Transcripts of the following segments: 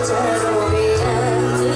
Jaro biani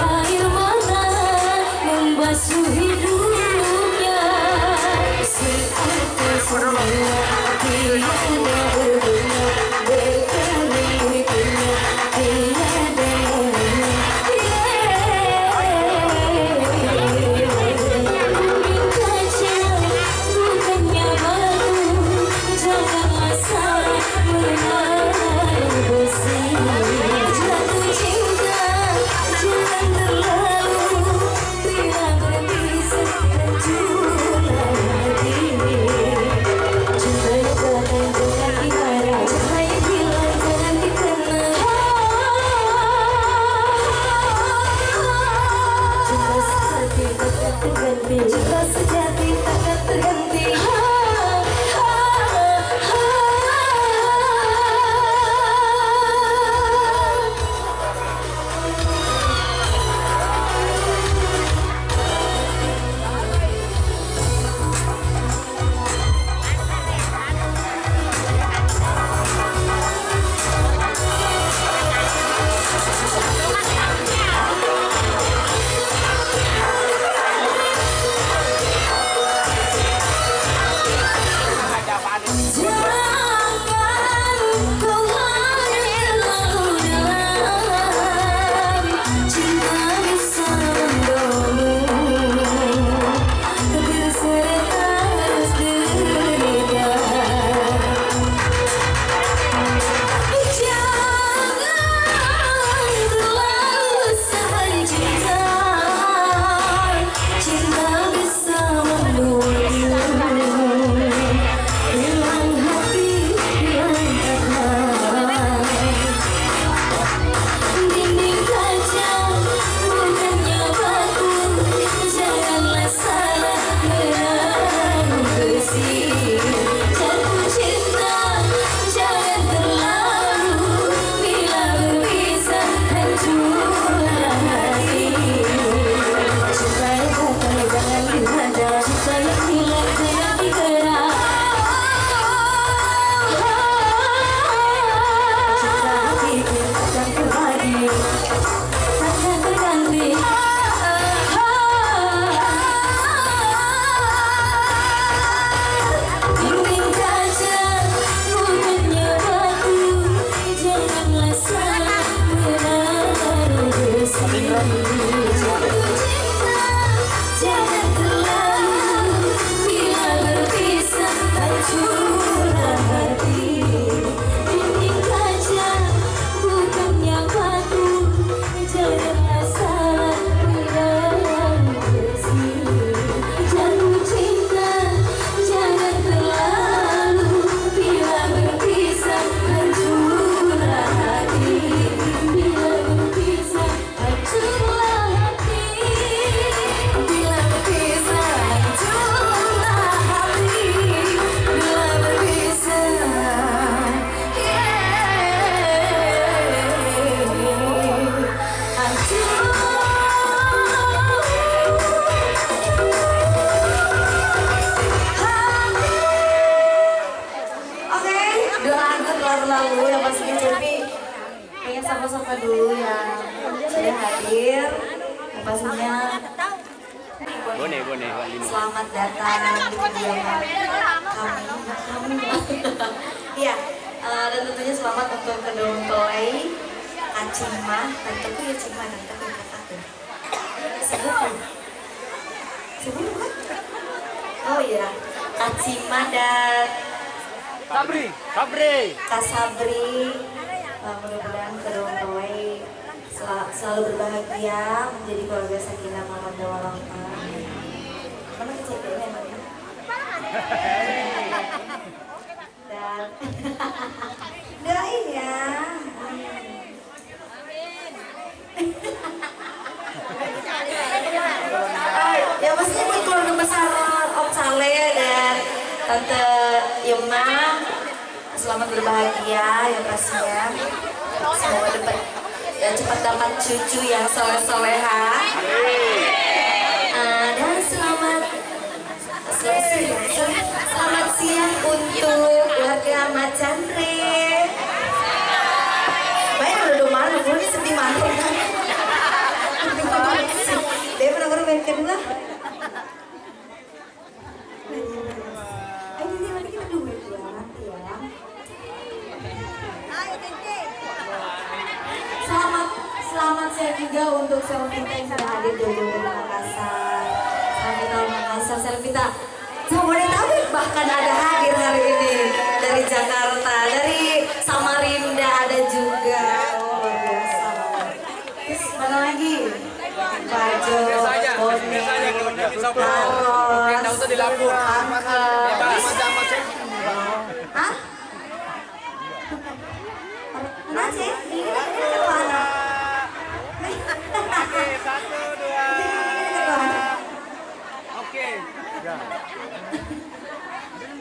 air mata membasuh hidupnya. Seperti semula tiada berguna, berkali punya tiada lainnya. Kaca bukannya batu, janganlah salah menaruh besi. Jatuh cinta jangan terlalu, bila berbisa hancurlah hati. Cinta datang dengan gimana, cahaya hilang jangan dikenal. Cinta sejati takkan terganti, cinta sejati takkan terganti. Lalu yang pastinya Cepi pengen sapa-sapa dulu yang sudah hadir, yang pastinya selamat datang di kediaman kami. Iya, dan tentunya selamat untuk kedua mempelai Kak Cima, tanteku ya Cima, tanteku ya kakakku. Sebut kan? Oh iya, Kak Cima dan Sabri. Kak Sabri, mudah-mudahan kedua mempelai selalu berbahagia menjadi keluarga sakinah mawaddah warahmah. Mana kecilnya emangnya? Dan doain ya. Ya pastinya buat keluarga besar Om Saleh dan Tante Yema, selamat berbahagia ya pastinya. Semoga cepat dapat cucu yang soleh-soleha. Dan selamat siang untuk warga Macandre. Baik udah malu, gue sedih malu kan. band kedua. Ayo jadi nanti kita duet ya nanti ya. Selamat saya juga untuk Selvita yang sudah hadir jauh-jauh dari Makassar. Selvita Makassar, Selvita Jabodetabek bahkan ada hadir hari ini dari Jakarta, dari Samarinda ada juga. Oh, luar biasa. Terus mana lagi? Bajo, Boni, Taros, Angka. Hah? Mana sih? Ini kan mana? Oke, 1, 2. Oke.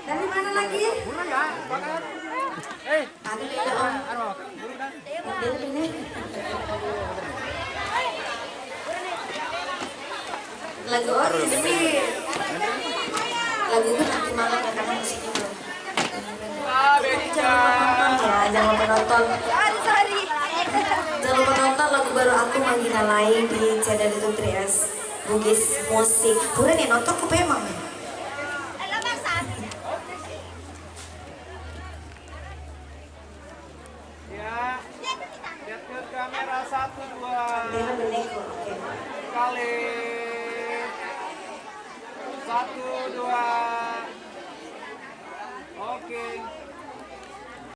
Dari mana lagi? Buruan enggak? Makan. Ada di dalam. Buruan dah. Dia ini. Lagu Orisi. Lagu itu nanti malam ya karena musiknya belum. Jangan lupa nonton. Jangan lupa nonton lagu baru aku Manggina Lain di channel YouTube 3S Bugis Musik. Bukan ya nonton aku emang. Ya. Lihat ke kamera 1, 2. Kamera beneko. Oke. Kali. 1, 2. Oke.